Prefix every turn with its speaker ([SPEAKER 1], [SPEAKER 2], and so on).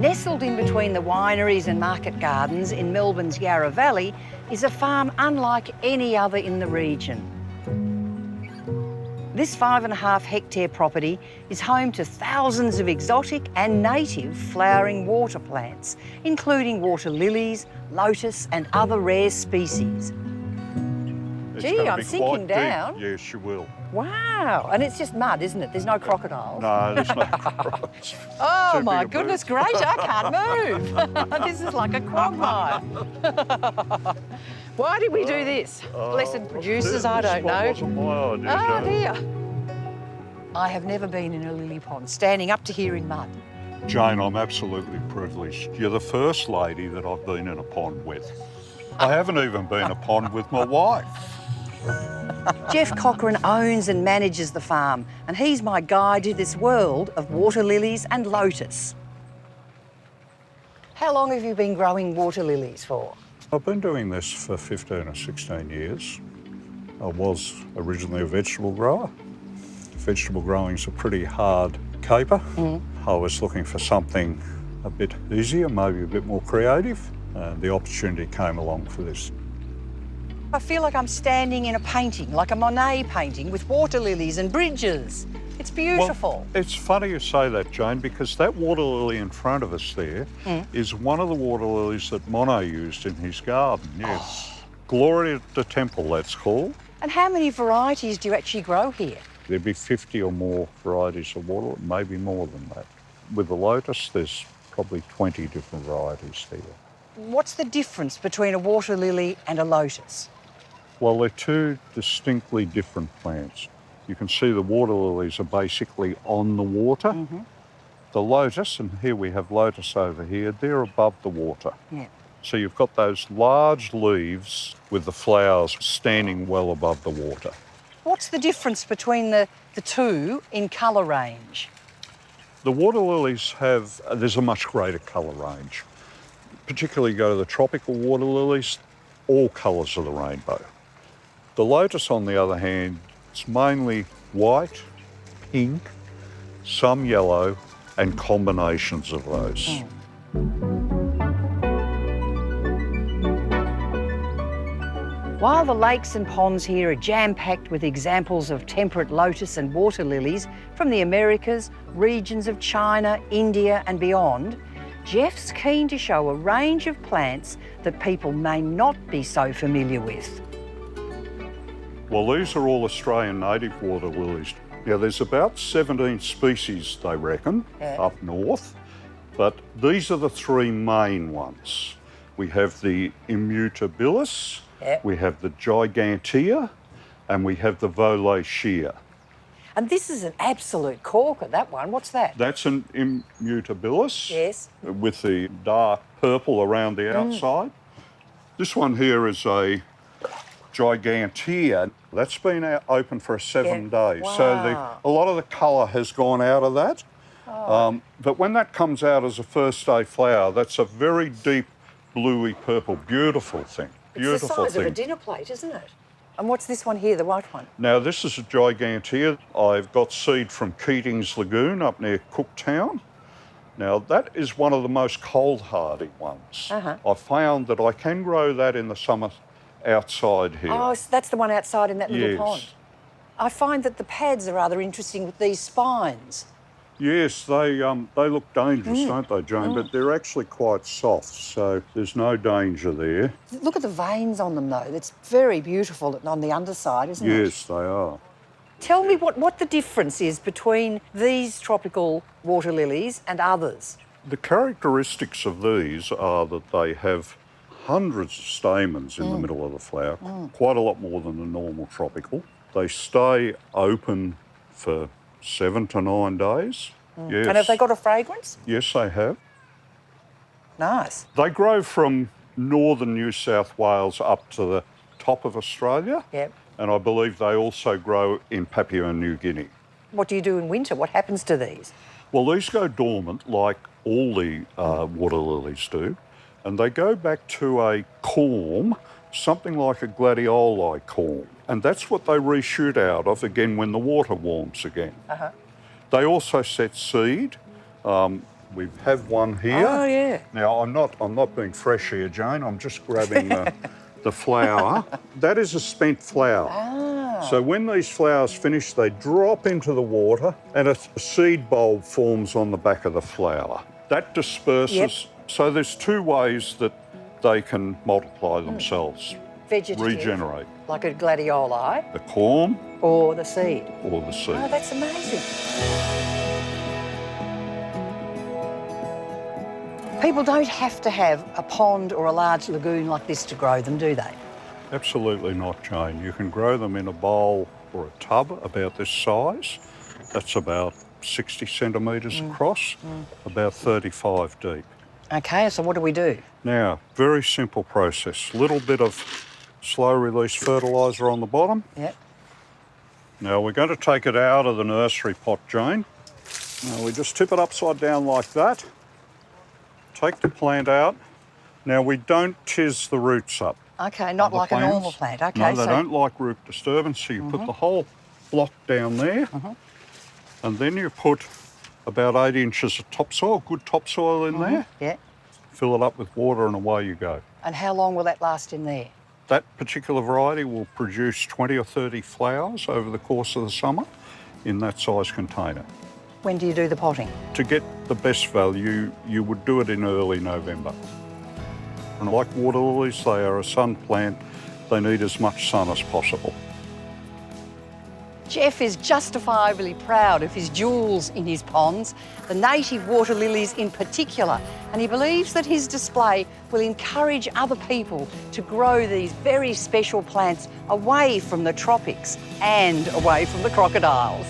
[SPEAKER 1] Nestled in between the wineries and market gardens in Melbourne's Yarra Valley is a farm unlike any other in the region. This 5.5 hectare property is home to thousands of exotic and native flowering water plants, including water lilies, lotus and other rare species. Gee, I'm sinking down.
[SPEAKER 2] Yes, you will.
[SPEAKER 1] Wow, and it's just mud, isn't it? There's no crocodiles.
[SPEAKER 2] No, there's no crocodiles.
[SPEAKER 1] Oh my goodness gracious, I can't move. This is like a quagmire. Why did we do this? Blessed producers, I don't know.
[SPEAKER 2] Wasn't my idea,
[SPEAKER 1] Oh dear. I have never been in a lily pond, standing up to here in mud.
[SPEAKER 2] Jane, I'm absolutely privileged. You're the first lady that I've been in a pond with. I haven't even been in a pond with my wife.
[SPEAKER 1] Geoff Cochrane owns and manages the farm, and he's my guide to this world of water lilies and lotus. How long have you been growing water lilies for?
[SPEAKER 2] I've been doing this for 15 or 16 years. I was originally a vegetable grower. Vegetable growing's a pretty hard caper. I was looking for something a bit easier, maybe a bit more creative, and the opportunity came along for this.
[SPEAKER 1] I feel like I'm standing in a painting, like a Monet painting with water lilies and bridges. It's beautiful.
[SPEAKER 2] Well, it's funny you say that, Jane, because that water lily in front of us there is one of the water lilies that Monet used in his garden, yes. Gloria de Temple, that's called.
[SPEAKER 1] And how many varieties do you actually grow here?
[SPEAKER 2] There'd be 50 or more varieties of water, maybe more than that. With the lotus, there's probably 20 different varieties there.
[SPEAKER 1] What's the difference between a water lily and a lotus?
[SPEAKER 2] Well, they're two distinctly different plants. You can see the water lilies are basically on the water. The lotus, and here we have lotus over here, they're above the water.
[SPEAKER 1] Yeah.
[SPEAKER 2] So you've got those large leaves with the flowers standing well above the water.
[SPEAKER 1] What's the difference between the two in colour range?
[SPEAKER 2] The water lilies there's a much greater colour range. Particularly go to the tropical water lilies, all colours of the rainbow. The lotus, on the other hand, it's mainly white, pink, some yellow, and combinations of those.
[SPEAKER 1] While the lakes and ponds here are jam-packed with examples of temperate lotus and water lilies from the Americas, regions of China, India and beyond, Geoff's keen to show a range of plants that people may not be so familiar with.
[SPEAKER 2] Well, these are all Australian native water lilies. Now, there's about 17 species, they reckon, up north, but these are the three main ones. We have the immutabilis, we have the gigantea, and we have the violacea.
[SPEAKER 1] And this is an absolute corker, that one. What's that?
[SPEAKER 2] That's an immutabilis.
[SPEAKER 1] Yes.
[SPEAKER 2] With the dark purple around the outside. This one here is a gigantea. That's been open for 7 days.
[SPEAKER 1] Wow.
[SPEAKER 2] So a lot of the colour has gone out of that. But when that comes out as a first day flower, that's a very deep bluey purple, beautiful thing.
[SPEAKER 1] It's the size of a dinner plate, isn't it? And what's this one here, the white one?
[SPEAKER 2] Now, this is a gigantea. I've got seed from Keating's Lagoon up near Cooktown. Now, that is one of the most cold-hardy ones. I found that I can grow that in the summer outside here.
[SPEAKER 1] Oh, so that's the one outside in that little pond. I find that the pads are rather interesting with these spines.
[SPEAKER 2] Yes, they look dangerous, don't they, Jane? But they're actually quite soft, so there's no danger there.
[SPEAKER 1] Look at the veins on them, though. It's very beautiful on the underside, isn't it?
[SPEAKER 2] Yes, they are.
[SPEAKER 1] Tell me what the difference is between these tropical water lilies and others.
[SPEAKER 2] The characteristics of these are that they have hundreds of stamens in the middle of the flower, quite a lot more than the normal tropical. They stay open for 7 to 9 days. Yes.
[SPEAKER 1] And have they got a fragrance?
[SPEAKER 2] Yes, they have.
[SPEAKER 1] Nice.
[SPEAKER 2] They grow from northern New South Wales up to the top of Australia.
[SPEAKER 1] Yep.
[SPEAKER 2] And I believe they also grow in Papua New Guinea.
[SPEAKER 1] What do you do in winter? What happens to these?
[SPEAKER 2] Well, these go dormant like all the water lilies do, and they go back to a corm, something like a gladioli corm. And that's what they reshoot out of again when the water warms again. They also set seed. We have one here.
[SPEAKER 1] Oh, yeah.
[SPEAKER 2] Now, I'm not being fresh here, Jane. I'm just grabbing the flower. That is a spent flower.
[SPEAKER 1] Ah.
[SPEAKER 2] So when these flowers finish, they drop into the water and a seed bulb forms on the back of the flower. That disperses.
[SPEAKER 1] Yep.
[SPEAKER 2] So there's two ways that they can multiply themselves.
[SPEAKER 1] Vegetative.
[SPEAKER 2] Regenerate.
[SPEAKER 1] Like a gladioli.
[SPEAKER 2] The corm
[SPEAKER 1] Or the seed.
[SPEAKER 2] or the seed.
[SPEAKER 1] Oh, that's amazing. People don't have to have a pond or a large lagoon like this to grow them, do they?
[SPEAKER 2] Absolutely not, Jane. You can grow them in a bowl or a tub about this size. That's about 60 centimetres across, about 35 deep.
[SPEAKER 1] Okay, so what do we do?
[SPEAKER 2] Now, very simple process. Little bit of slow release fertiliser on the bottom.
[SPEAKER 1] Yep.
[SPEAKER 2] Now we're going to take it out of the nursery pot, Jane. Now we just tip it upside down like that. Take the plant out. Now we don't tiz the roots up.
[SPEAKER 1] Okay, not
[SPEAKER 2] Other
[SPEAKER 1] like
[SPEAKER 2] plants.
[SPEAKER 1] a normal plant. Okay,
[SPEAKER 2] No, they don't like root disturbance, so you put the whole block down there, and then you put about 8 inches of topsoil, good topsoil in there.
[SPEAKER 1] Yeah.
[SPEAKER 2] Fill it up with water and away you go.
[SPEAKER 1] And how long will that last in there?
[SPEAKER 2] That particular variety will produce 20 or 30 flowers over the course of the summer in that size container.
[SPEAKER 1] When do you do the potting?
[SPEAKER 2] To get the best value, you would do it in early November. And like water lilies, they are a sun plant. They need as much sun as possible.
[SPEAKER 1] Geoff is justifiably proud of his jewels in his ponds, the native water lilies in particular, and he believes that his display will encourage other people to grow these very special plants away from the tropics and away from the crocodiles.